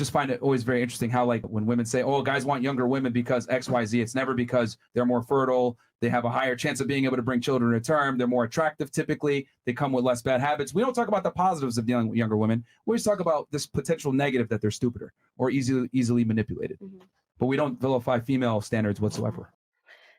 just find it always very interesting how, like, when women say, oh, guys want younger women because XYZ, it's never because they're more fertile, they have a higher chance of being able to bring children to term, they're more attractive typically, they come with less bad habits. We don't talk about the positives of dealing with younger women. We always talk about this potential negative that they're stupider or easily manipulated. But we don't vilify female standards whatsoever.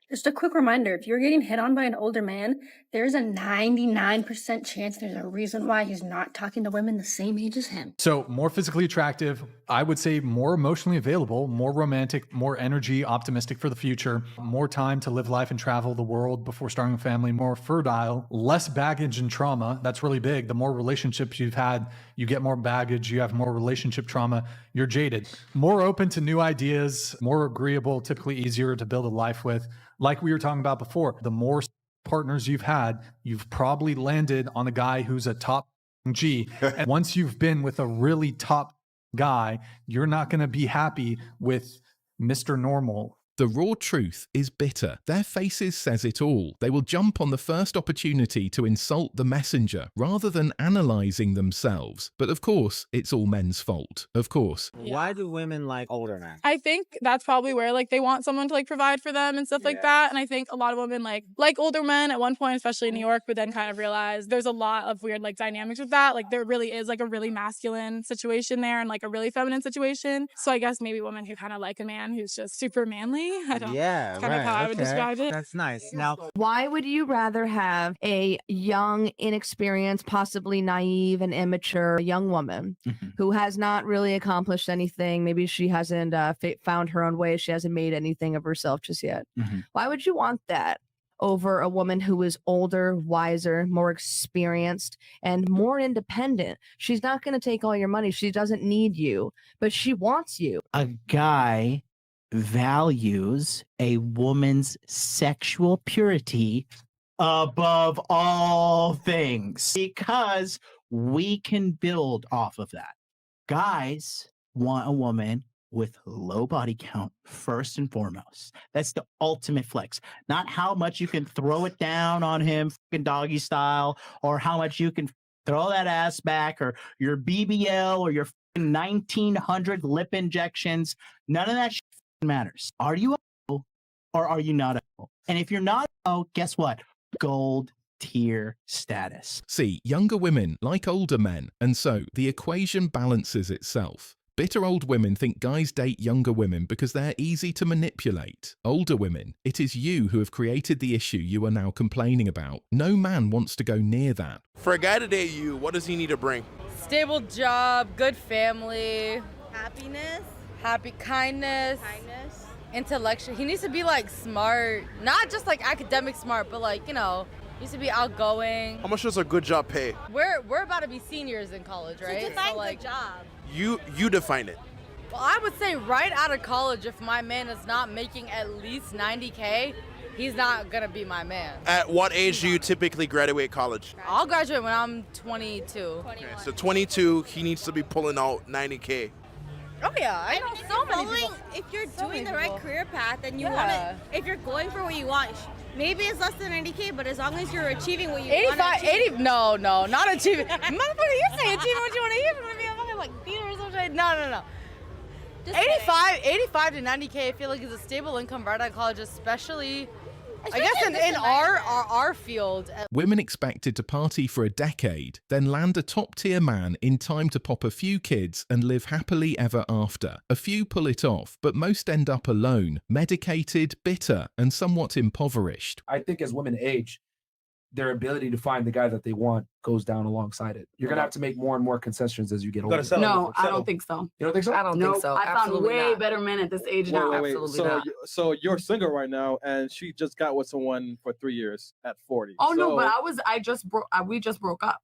Just a quick reminder, if you're getting hit on by an older man, there's a 99% chance there's a reason why he's not talking to women the same age as him. So more physically attractive, I would say more emotionally available, more romantic, more energy, optimistic for the future, more time to live life and travel the world before starting a family, more fertile, less baggage and trauma. That's really big. The more relationships you've had, you get more baggage, you have more relationship trauma, you're jaded. More open to new ideas, more agreeable, typically easier to build a life with. Like we were talking about before, the more partners you've had, you've probably landed on a guy who's a top G. And once you've been with a really top guy, you're not going to be happy with Mr. Normal. The raw truth is bitter. Their faces says it all. They will jump on the first opportunity to insult the messenger rather than analysing themselves. But of course, it's all men's fault. Of course. Why do women like older men? I think that's probably where like they want someone to like provide for them and stuff like that. And I think a lot of women like older men at one point, especially in New York, but then kind of realize there's a lot of weird like dynamics with that. Like there really is like a really masculine situation there and like a really feminine situation. So I guess maybe women who kind of like a man who's just super manly. I don't. Yeah, That's kind of how I would describe it. That's nice. Now, why would you rather have a young, inexperienced, possibly naive and immature young woman who has not really accomplished anything? Maybe she hasn't found her own way. She hasn't made anything of herself just yet. Why would you want that over a woman who is older, wiser, more experienced, and more independent? She's not going to take all your money. She doesn't need you, but she wants you. A guy values a woman's sexual purity above all things because we can build off of that. Guys want a woman with low body count first and foremost. That's the ultimate flex. Not how much you can throw it down on him fucking doggy style, or how much you can throw that ass back, or your BBL, or your 1900 lip injections. None of that shit matters. Are you a or are you not a? And if you're not a, guess what? Gold tier status. See, younger women like older men, and so the equation balances itself. Bitter old women think guys date younger women because they're easy to manipulate. Older women, it is you who have created the issue you are now complaining about. No man wants to go near that. For a guy to date you, what does he need to bring? Stable job, good family, happiness, kindness, intellectual. He needs to be like smart, not just like academic smart, but like, you know, needs to be outgoing. How much does a good job pay? We're about to be seniors in college, right? So define like, good job. You define it. Well, I would say right out of college, if my man is not making at least 90K, he's not gonna be my man. At what age do you typically graduate college? I'll graduate when I'm 22. Okay, so 22, he needs to be pulling out 90K. Oh yeah, I know so many people. If you're So doing many the right people. career path and you Yeah. want to, if you're going for what you want, maybe it's less than 90K, but as long as you're achieving what you 85, want to achieve. 80, no, not achieving. Motherfucker, you're saying achieving what you want to hear from me. I'm fucking like theater or something. No. Just 85 to 90K, I feel like is a stable income right out of college, especially I guess in our field. Women expected to party for a decade, then land a top-tier man in time to pop a few kids and live happily ever after. A few pull it off, but most end up alone, medicated, bitter, and somewhat impoverished. I think as women age, their ability to find the guy that they want goes down alongside it. You're gonna have to make more and more concessions as you get older. No, I don't think so. You don't think so? I don't think so. I found way better men at this age now. Wait. So you're single right now, and she just got with someone for 3 years at 40. Oh no, but we just broke up.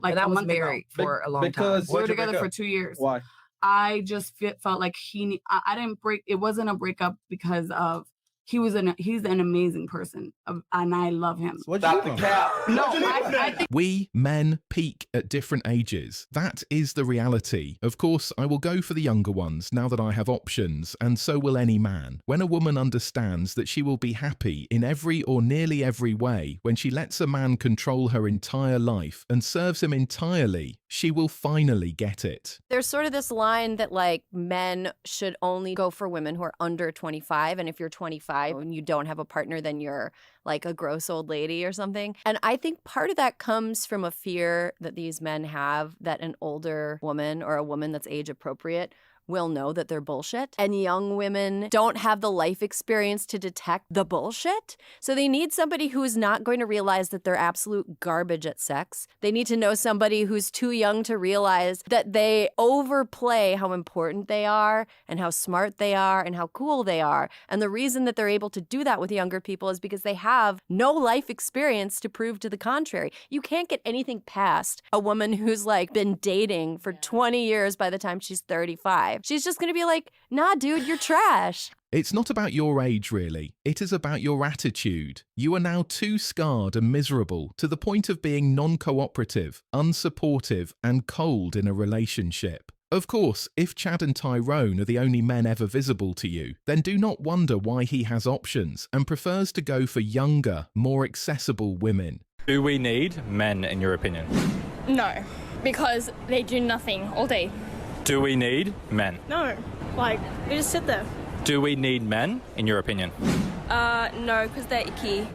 Like that a was month married ago. for a long time. We were together for 2 years. Why? I just felt like I didn't break. It wasn't a breakup because of he's an amazing person, and I love him. Stop the cap. No, I think We men peak at different ages. That is the reality. Of course, I will go for the younger ones now that I have options, and so will any man. When a woman understands that she will be happy in every or nearly every way when she lets a man control her entire life and serves him entirely, she will finally get it. There's sort of this line that like men should only go for women who are under 25, and if you're 25 and you don't have a partner, then you're like a gross old lady or something. And I think part of that comes from a fear that these men have that an older woman or a woman that's age appropriate will know that they're bullshit. And young women don't have the life experience to detect the bullshit. So they need somebody who's not going to realize that they're absolute garbage at sex. They need to know somebody who's too young to realize that they overplay how important they are and how smart they are and how cool they are. And the reason that they're able to do that with younger people is because they have no life experience to prove to the contrary. You can't get anything past a woman who's like been dating for 20 years by the time she's 35. She's just going to be like, nah, dude, you're trash. It's not about your age, really. It is about your attitude. You are now too scarred and miserable to the point of being non-cooperative, unsupportive, and cold in a relationship. Of course, if Chad and Tyrone are the only men ever visible to you, then do not wonder why he has options and prefers to go for younger, more accessible women. Do we need men, in your opinion? No, because they do nothing all day. Do we need men? No, like, they just sit there. Do we need men, in your opinion? No, because they're icky.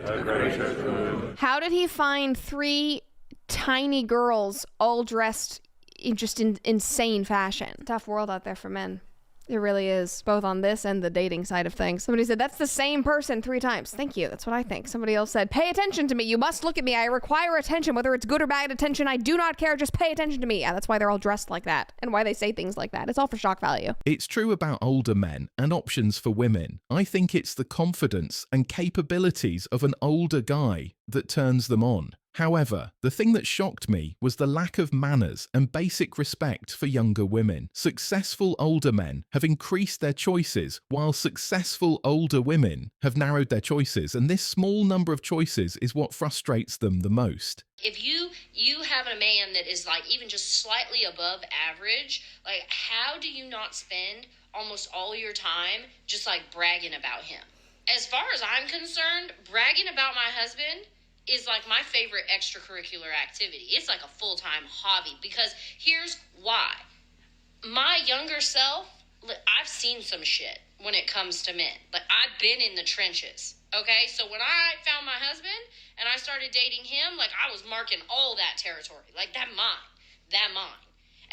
How did he find 3 tiny girls all dressed in just insane fashion? Tough world out there for men. It really is, both on this and the dating side of things. Somebody said, that's the same person 3 times. Thank you. That's what I think. Somebody else said, pay attention to me. You must look at me. I require attention, whether it's good or bad attention. I do not care. Just pay attention to me. Yeah, that's why they're all dressed like that and why they say things like that. It's all for shock value. It's true about older men and options for women. I think it's the confidence and capabilities of an older guy that turns them on. However, the thing that shocked me was the lack of manners and basic respect for younger women. Successful older men have increased their choices, while successful older women have narrowed their choices, and this small number of choices is what frustrates them the most. If you have a man that is like even just slightly above average, like how do you not spend almost all your time just like bragging about him? As far as I'm concerned, bragging about my husband is like my favorite extracurricular activity. It's like a full-time hobby because here's why. My younger self, I've seen some shit when it comes to men. Like I've been in the trenches. Okay, so when I found my husband and I started dating him, like I was marking all that territory, like that mine.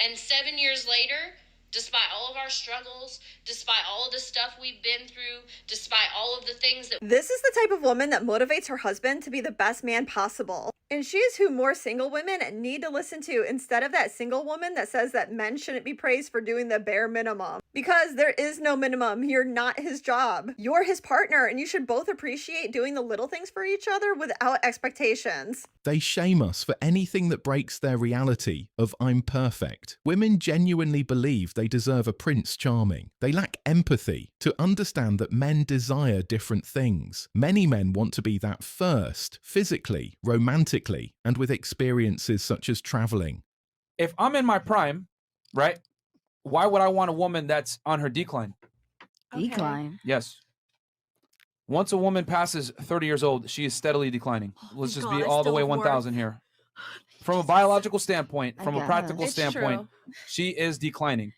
And 7 years later, despite all of our struggles, despite all of the stuff we've been through, despite all of the things that... This is the type of woman that motivates her husband to be the best man possible. And she is who more single women need to listen to instead of that single woman that says that men shouldn't be praised for doing the bare minimum. Because there is no minimum. You're not his job. You're his partner, and you should both appreciate doing the little things for each other without expectations. They shame us for anything that breaks their reality of I'm perfect. Women genuinely believe they deserve a Prince Charming. They lack empathy to understand that men desire different things. Many men want to be that first, physically, romantically, and with experiences such as traveling. If I'm in my prime, right, why would I want a woman that's on her decline? Decline? Yes. Once a woman passes 30 years old, she is steadily declining. Let's just be all the way 1,000 here. From a biological standpoint, from a practical standpoint, she is declining.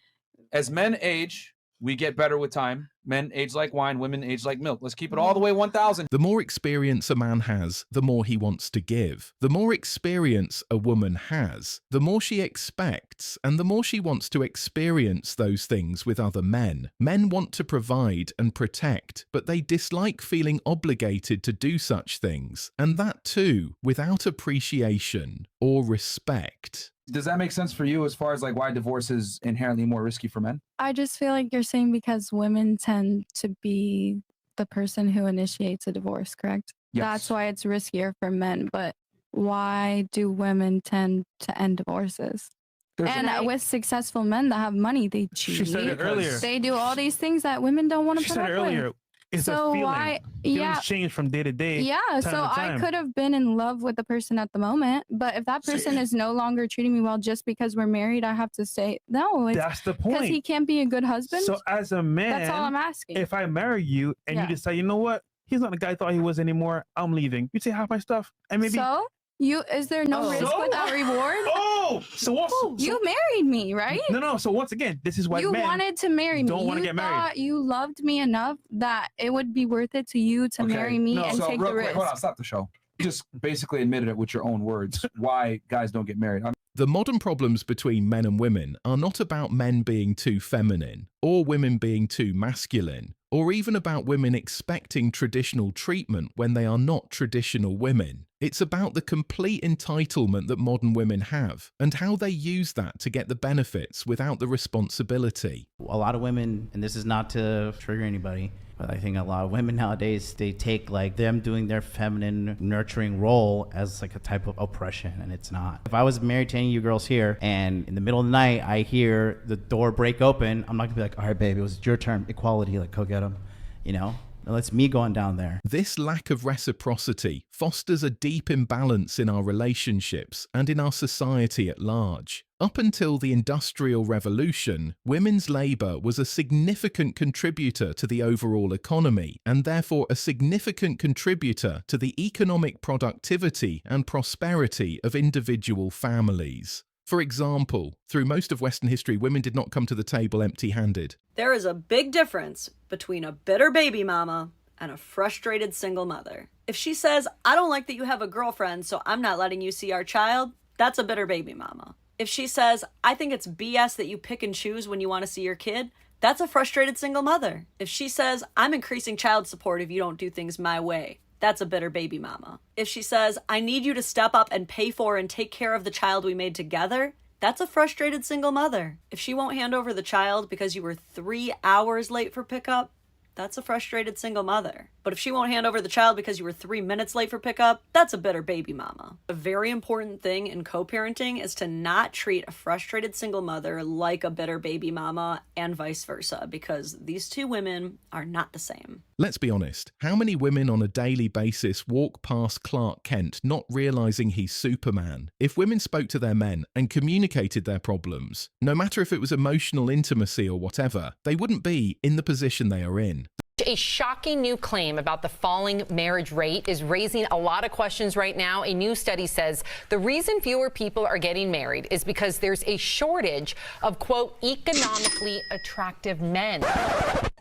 As men age, we get better with time. Men age like wine, women age like milk. Let's keep it all the way 1,000. The more experience a man has, the more he wants to give. The more experience a woman has, the more she expects, and the more she wants to experience those things with other men. Men want to provide and protect, but they dislike feeling obligated to do such things, and that too, without appreciation or respect. Does that make sense for you as far as like why divorce is inherently more risky for men? I just feel like you're saying because women tend to be the person who initiates a divorce, correct? Yes. That's why it's riskier for men. But why do women tend to end divorces? With successful men that have money, they cheat. She said it earlier. They do all these things that women don't want to She put said up earlier, with. It's So a feeling. why- Feelings yeah. change from day to day. Yeah, time so to I time. could have been in love with the person at the moment, but if that person is no longer treating me well just because we're married, I have to say no. That's the Because he point. can't be a good husband. So as a man, That's all I'm asking. if I marry you and Yeah. you decide, you know what, he's not the guy I thought he was anymore, I'm leaving. You take half my stuff, and maybe. So is there no risk So? without reward? Oh, so what? You married me, right? No. So once again, this is why You men wanted to marry me. don't want to You get married. thought you loved me enough that it would be worth it to you to marry me and so take real the quick, risk. hold on, stop the show. You just basically admitted it with your own words why guys don't get married. The modern problems between men and women are not about men being too feminine, or women being too masculine, or even about women expecting traditional treatment when they are not traditional women. It's about the complete entitlement that modern women have, and how they use that to get the benefits without the responsibility. A lot of women, and this is not to trigger anybody, but I think a lot of women nowadays, they take like them doing their feminine nurturing role as like a type of oppression, and it's not. If I was married to any of you girls here and in the middle of the night I hear the door break open, I'm not gonna be like, all right, babe, it was your turn, equality, like go get him, you know? That's me going down there. This lack of reciprocity fosters a deep imbalance in our relationships and in our society at large. Up until the Industrial Revolution, women's labour was a significant contributor to the overall economy, and therefore a significant contributor to the economic productivity and prosperity of individual families. For example, through most of Western history, women did not come to the table empty-handed. There is a big difference between a bitter baby mama and a frustrated single mother. If she says, I don't like that you have a girlfriend, so I'm not letting you see our child, that's a bitter baby mama. If she says, I think it's BS that you pick and choose when you want to see your kid, that's a frustrated single mother. If she says, I'm increasing child support if you don't do things my way, that's a bitter baby mama. If she says, I need you to step up and pay for and take care of the child we made together, that's a frustrated single mother. If she won't hand over the child because you were 3 hours late for pickup, that's a frustrated single mother. But if she won't hand over the child because you were 3 minutes late for pickup, that's a bitter baby mama. A very important thing in co-parenting is to not treat a frustrated single mother like a bitter baby mama and vice versa, because these two women are not the same. Let's be honest, how many women on a daily basis walk past Clark Kent not realising he's Superman? If women spoke to their men and communicated their problems, no matter if it was emotional intimacy or whatever, they wouldn't be in the position they are in. A shocking new claim about the falling marriage rate is raising a lot of questions right now. A new study says the reason fewer people are getting married is because there's a shortage of, quote, economically attractive men.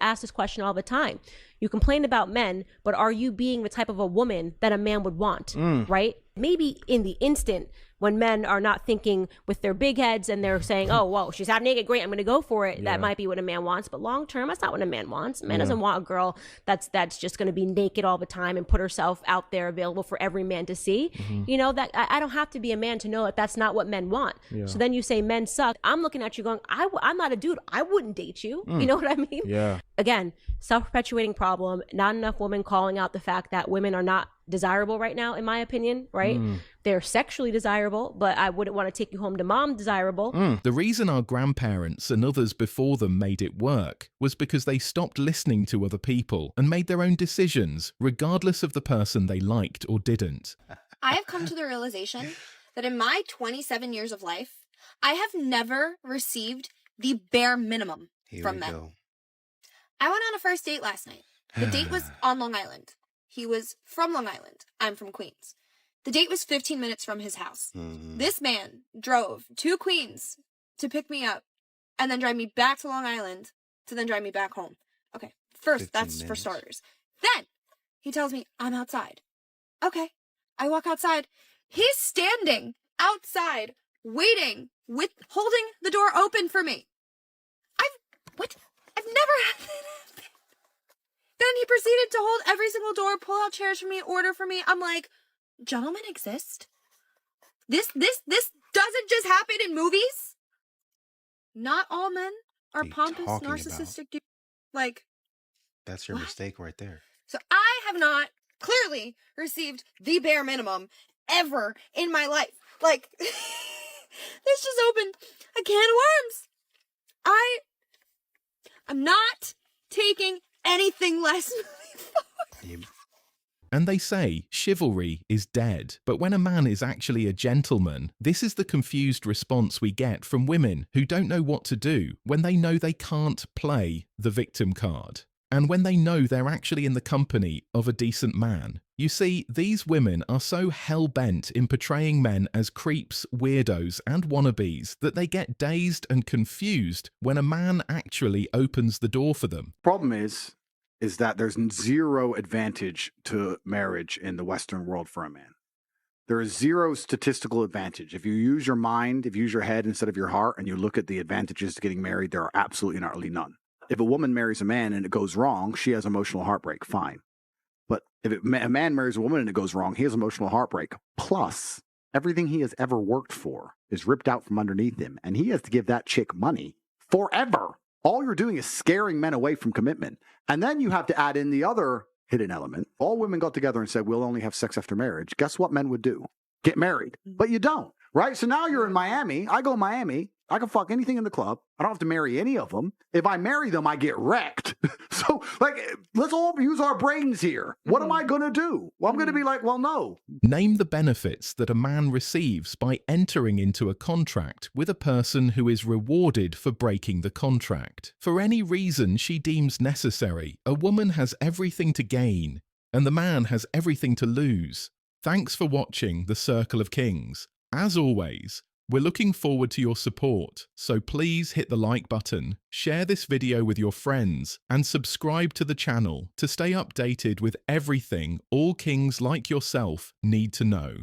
Ask this question all the time. You complain about men, but are you being the type of a woman that a man would want, right? Maybe in the instant when men are not thinking with their big heads and they're saying, oh, whoa, she's half naked, great, I'm going to go for it. Yeah. That might be what a man wants. But long term, that's not what a man wants. A man Yeah. doesn't want a girl that's just going to be naked all the time and put herself out there available for every man to see. Mhm. You know, that I don't have to be a man to know that that's not what men want. Yeah. So then you say men suck. I'm looking at you going, I'm not a dude. I wouldn't date you. Mm. You know what I mean? Yeah. Again, self-perpetuating problem, not enough women calling out the fact that women are not desirable right now, in my opinion, right? They're sexually desirable, but I wouldn't want to take you home to mom desirable. The reason our grandparents and others before them made it work was because they stopped listening to other people and made their own decisions, regardless of the person they liked or didn't. I have come to the realization that in my 27 years of life, I have never received the bare minimum from men. I went on a first date last night. The date was on Long Island. He was from Long Island. I'm from Queens. The date was 15 minutes from his house. This man drove to Queens to pick me up and then drive me back to Long Island to then drive me back home. Okay, first, that's for starters. Then he tells me I'm outside. Okay, I walk outside. He's standing outside waiting with holding the door open for me. I've never had that happen. Then he proceeded to hold every single door, pull out chairs for me, order for me. I'm like, gentlemen exist? This doesn't just happen in movies? Not all men are pompous, talking about? narcissistic dudes. Like, That's your What? mistake right there. so I have not clearly received the bare minimum ever in my life. Like, this just opened a can of worms. I'm not taking anything less And they say chivalry is dead. But when a man is actually a gentleman, this is the confused response we get from women who don't know what to do when they know they can't play the victim card. And when they know they're actually in the company of a decent man. You see, these women are so hell-bent in portraying men as creeps, weirdos, and wannabes that they get dazed and confused when a man actually opens the door for them. Problem is that there's zero advantage to marriage in the Western world for a man. There is zero statistical advantage. If you use your mind, if you use your head instead of your heart, and you look at the advantages to getting married, there are absolutely and utterly none. If a woman marries a man and it goes wrong, she has emotional heartbreak, fine. But if a man marries a woman and it goes wrong, he has emotional heartbreak. Plus, everything he has ever worked for is ripped out from underneath him, and he has to give that chick money forever. All you're doing is scaring men away from commitment. And then you have to add in the other hidden element. All women got together and said, we'll only have sex after marriage. Guess what men would do? Get married. But you don't, right? So now you're in Miami. I go to Miami. I can fuck anything in the club. I don't have to marry any of them. If I marry them, I get wrecked. So, let's all use our brains here. What am I going to do? Well, I'm going to be like, well, no. Name the benefits that a man receives by entering into a contract with a person who is rewarded for breaking the contract. For any reason she deems necessary, a woman has everything to gain, and the man has everything to lose. Thanks for watching The Circle of Kings. As always, we're looking forward to your support, so please hit the like button, share this video with your friends, and subscribe to the channel to stay updated with everything all kings like yourself need to know.